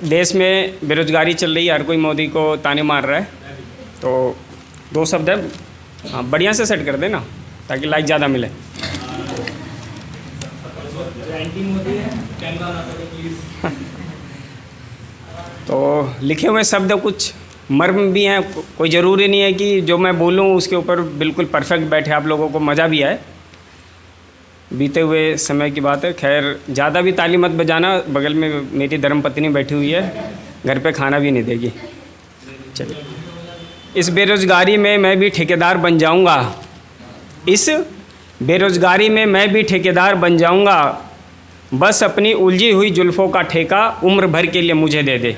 देश में बेरोजगारी चल रही है, हर कोई मोदी को ताने मार रहा है, तो 2 शब्द है, हाँ बढ़िया से सेट कर देना ताकि लाइक ज़्यादा मिले। तो लिखे हुए शब्द कुछ मर्म भी हैं, कोई ज़रूरी नहीं है कि जो मैं बोलूँ उसके ऊपर बिल्कुल परफेक्ट बैठे, आप लोगों को मज़ा भी आए। बीते हुए समय की बात है। खैर ज़्यादा भी ताली मत बजाना, बगल में मेरी धर्मपत्नी बैठी हुई है, घर पे खाना भी नहीं देगी। चलिए, इस बेरोज़गारी में मैं भी ठेकेदार बन जाऊंगा, इस बेरोज़गारी में मैं भी ठेकेदार बन जाऊंगा, बस अपनी उलझी हुई जुल्फ़ों का ठेका उम्र भर के लिए मुझे दे दे।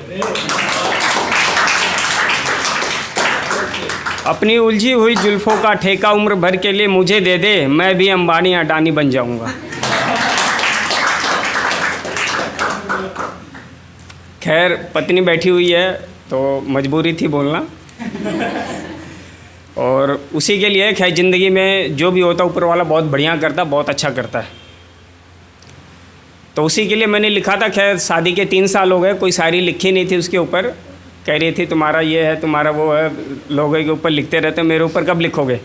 अपनी उलझी हुई जुल्फ़ों का ठेका उम्र भर के लिए मुझे दे दे, मैं भी अंबानी अडानी बन जाऊंगा। खैर पत्नी बैठी हुई है तो मजबूरी थी बोलना, और उसी के लिए खैर ज़िंदगी में जो भी होता ऊपर वाला बहुत बढ़िया करता, बहुत अच्छा करता है, तो उसी के लिए मैंने लिखा था। खैर शादी के 3 साल हो गए, कोई शायरी लिखी नहीं थी उसके ऊपर, कह रही थी तुम्हारा ये है, तुम्हारा वो है, लोगों के ऊपर लिखते रहते, मेरे ऊपर कब लिखोगे।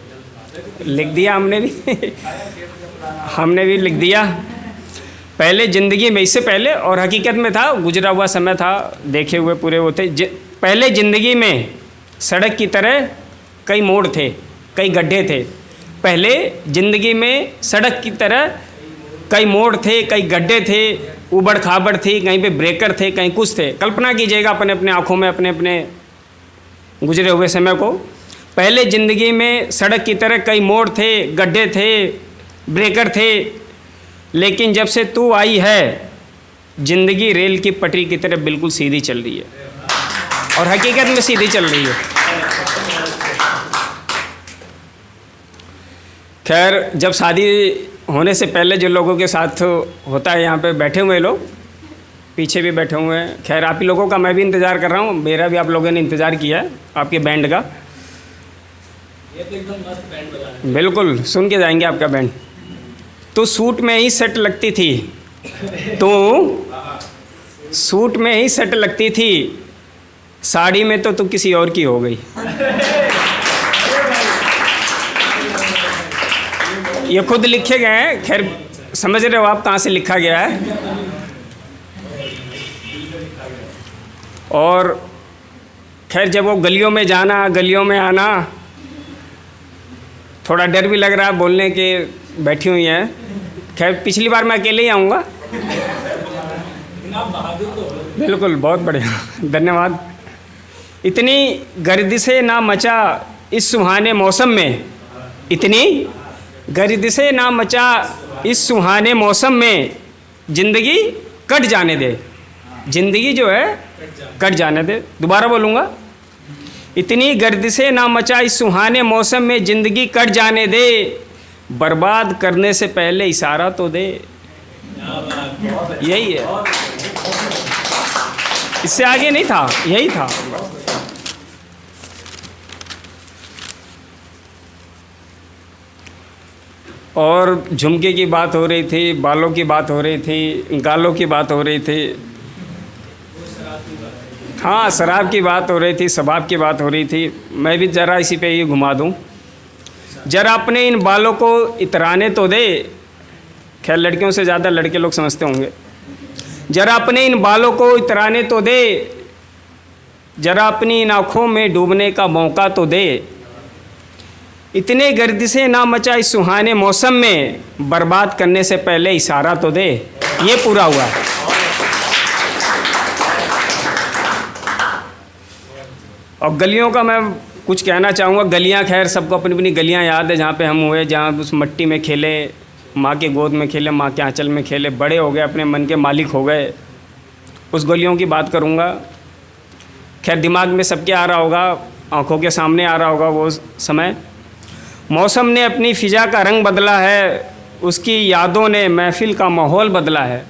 लिख दिया हमने भी हमने भी लिख दिया पहले ज़िंदगी में, इससे पहले, और हकीकत में था, गुजरा हुआ समय था, देखे हुए पूरे वो थे। पहले ज़िंदगी में सड़क की तरह कई मोड़ थे, कई गड्ढे थे। पहले ज़िंदगी में सड़क की तरह कई मोड़ थे, कई गड्ढे थे, उबड़ खाबड़ थी, कहीं पे ब्रेकर थे, कहीं कुछ थे। कल्पना कीजिएगा अपने अपने आँखों में अपने अपने गुजरे हुए समय को। पहले ज़िंदगी में सड़क की तरह कई मोड़ थे, गड्ढे थे, ब्रेकर थे, लेकिन जब से तू आई है ज़िंदगी रेल की पटरी की तरह बिल्कुल सीधी चल रही है, और हकीकत में सीधी चल रही है। खैर जब शादी होने से पहले जो लोगों के साथ होता है, यहाँ पे बैठे हुए लोग, पीछे भी बैठे हुए हैं, खैर आप ही लोगों का मैं भी इंतज़ार कर रहा हूँ, मेरा भी आप लोगों ने इंतज़ार किया है आपके बैंड का। ये तो एकदम मस्त बैंड बजा रहे हैं। बिल्कुल सुन के जाएंगे आपका बैंड। तो सूट में ही सेट लगती थी, तो सूट में ही सेट लगती थी, साड़ी में तो तू किसी और की हो गई। ये खुद लिखे गए हैं, खैर समझ रहे हो आप कहाँ से लिखा गया है। और खैर जब वो गलियों में जाना, गलियों में आना, थोड़ा डर भी लग रहा है बोलने के, बैठी हुई हैं। खैर पिछली बार मैं अकेले ही आऊँगा। बिल्कुल, बहुत बढ़िया, धन्यवाद। इतनी गर्दिशें ना मचा इस सुहाने मौसम में, इतनी गर्दिशें ना मचा इस सुहाने मौसम में, ज़िंदगी कट जाने दे, ज़िंदगी जो है कट जाने दे। दोबारा बोलूँगा, इतनी गर्दिशें ना मचा इस सुहाने मौसम में, ज़िंदगी कट जाने दे, बर्बाद करने से पहले इशारा तो दे। यही है, इससे आगे नहीं था, यही था। और झुमके की बात हो रही थी, बालों की बात हो रही थी, गालों की बात हो रही थी, हाँ शराब की बात हो रही थी, शबाब की बात हो रही थी। मैं भी ज़रा इसी पे ये घुमा दूँ, ज़रा अपने इन बालों को इतराने तो दे। खैर लड़कियों से ज़्यादा लड़के लोग समझते होंगे। ज़रा अपने इन बालों को इतराने तो दे, ज़रा अपनी इन आँखों में डूबने का मौका तो दे, इतने गर्दिशें ना मचा इस सुहाने मौसम में, बर्बाद करने से पहले इशारा तो दे। ये पूरा हुआ। और गलियों का मैं कुछ कहना चाहूँगा। गलियाँ, खैर सबको अपनी अपनी गलियाँ याद है, जहाँ पे हम हुए, जहाँ उस मट्टी में खेले, माँ के गोद में खेले, माँ के आंचल में खेले, बड़े हो गए, अपने मन के मालिक हो गए, उस गलियों की बात करूँगा। खैर दिमाग में सबके आ रहा होगा, आँखों के सामने आ रहा होगा वो समय। मौसम ने अपनी फ़िज़ा का रंग बदला है, उसकी यादों ने महफ़िल का माहौल बदला है।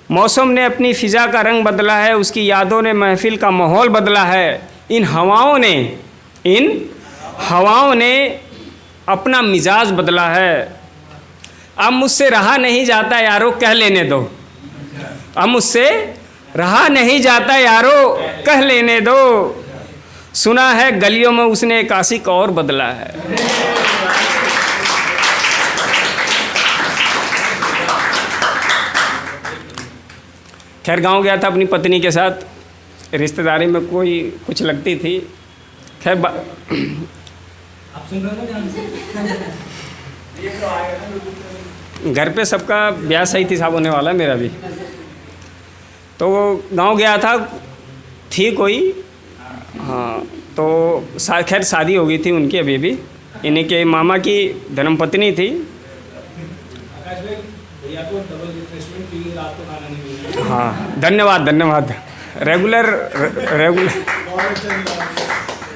मौसम ने अपनी फ़िज़ा का रंग बदला है, उसकी यादों ने महफ़िल का माहौल बदला है। इन हवाओं ने अपना मिजाज बदला है। अब मुझसे रहा नहीं जाता यारो, कह लेने दो। अब मुझसे रहा नहीं जाता यारो कह लेने दो, सुना है गलियों में उसने एक आशिक और बदला है। खैर गांव गया था अपनी पत्नी के साथ, रिश्तेदारी में कोई कुछ लगती थी। खैर घर पे सबका ब्याह सही थी, साहब होने वाला है मेरा भी। तो वो गांव गया था, थी कोई, हाँ, तो खैर शादी हो गई थी उनकी अभी भी, इन्हीं के मामा की धर्मपत्नी थी। हाँ धन्यवाद धन्यवाद। रेगुलर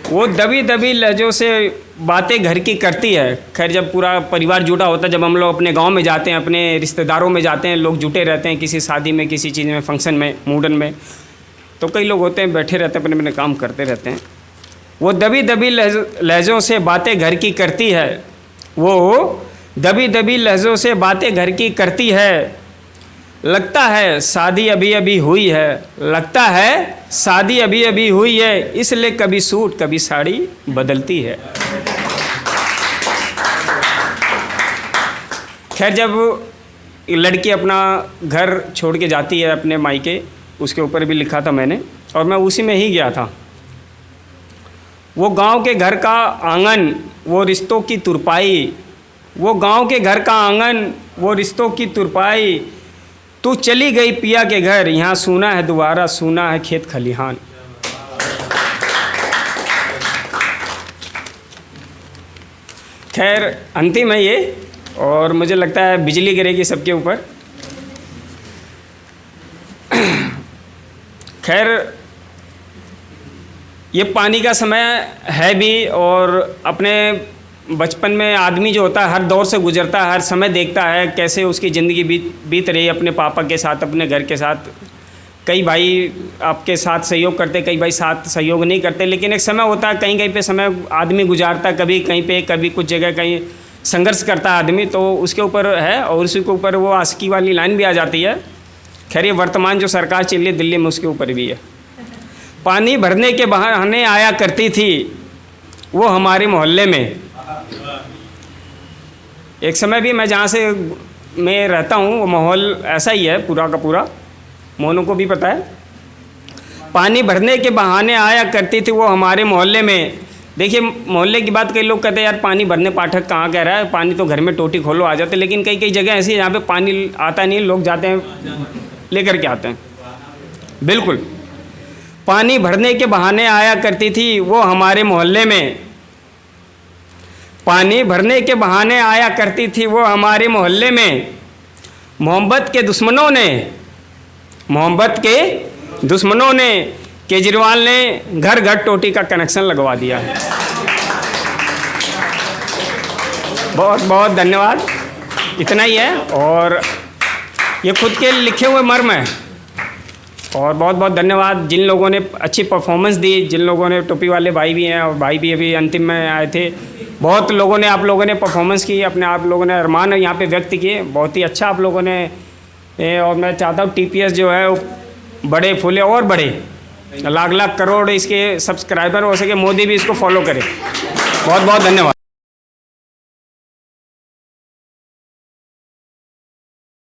वो दबी दबी लहजों से बातें घर की करती है। खैर जब पूरा परिवार जुटा होता है, जब हम लोग अपने गांव में जाते हैं, अपने रिश्तेदारों में जाते हैं, लोग जुटे रहते हैं किसी शादी में, किसी चीज़ में, फंक्शन में, मूडन में, तो कई लोग होते हैं बैठे रहते हैं, अपने अपने काम करते रहते हैं। वो दबी दबी लहजों से बातें घर की करती है, वो दबी दबी लहजों से बातें घर की करती है। लगता है शादी अभी अभी हुई है, लगता है शादी अभी अभी हुई है, इसलिए कभी सूट कभी साड़ी बदलती है। खैर जब लड़की अपना घर छोड़ के जाती है अपने मायके, उसके ऊपर भी लिखा था मैंने, और मैं उसी में ही गया था। वो गांव के घर का आंगन, वो रिश्तों की तुरपाई, वो गांव के घर का आंगन, वो रिश्तों की तुरपाई। तू चली गई पिया के घर, यहाँ सूना है दोबारा, सूना है खेत खलिहान। खैर अंतिम है ये, और मुझे लगता है बिजली गिरेगी सबके ऊपर। खैर ये पानी का समय है भी, और अपने बचपन में आदमी जो होता है हर दौर से गुजरता है, हर समय देखता है कैसे उसकी ज़िंदगी बीत रही है अपने पापा के साथ, अपने घर के साथ। कई भाई आपके साथ सहयोग करते, कई भाई साथ सहयोग नहीं करते, लेकिन एक समय होता है कहीं कहीं पे समय आदमी गुजारता, कभी कहीं पे, कभी कुछ जगह कहीं संघर्ष करता है आदमी, तो उसके ऊपर है। और उसी के ऊपर वो आशिकी वाली लाइन भी आ जाती है। खैर ये वर्तमान जो सरकार चल रही है दिल्ली में, उसके ऊपर भी है। पानी भरने के बहाने आया करती थी वो हमारे मोहल्ले में। एक समय भी मैं जहाँ से मैं रहता हूँ वो माहौल ऐसा ही है पूरा का पूरा, मोनू को भी पता है। पानी भरने के बहाने आया करती थी वो हमारे मोहल्ले में। देखिए मोहल्ले की बात, कई लोग कहते हैं यार पानी भरने पाठक कहाँ कह रहा है, पानी तो घर में टोटी खोलो आ जाते, लेकिन कई कई जगह ऐसी है जहाँ पे पानी आता नहीं, लोग जाते हैं लेकर के आते हैं। बिल्कुल, पानी भरने के बहाने आया करती थी वो हमारे मोहल्ले में। पानी भरने के बहाने आया करती थी वो हमारे मोहल्ले में। मोहब्बत के दुश्मनों ने केजरीवाल ने घर घर टोटी का कनेक्शन लगवा दिया है। बहुत बहुत धन्यवाद, इतना ही है। और ये खुद के लिखे हुए मर्म है। और बहुत बहुत धन्यवाद जिन लोगों ने अच्छी परफॉर्मेंस दी, जिन लोगों ने, टोपी वाले भाई भी हैं और भाई भी अभी अंतिम में आए थे। बहुत लोगों ने, आप लोगों ने परफॉर्मेंस की, अपने आप लोगों ने अरमान यहाँ पे व्यक्त किए, बहुत ही अच्छा आप लोगों ने। और मैं चाहता हूँ TPS जो है वो बड़े फूले और बड़े, लाख लाख करोड़ इसके सब्सक्राइबर हो सके, मोदी भी इसको फॉलो करे। बहुत बहुत धन्यवाद।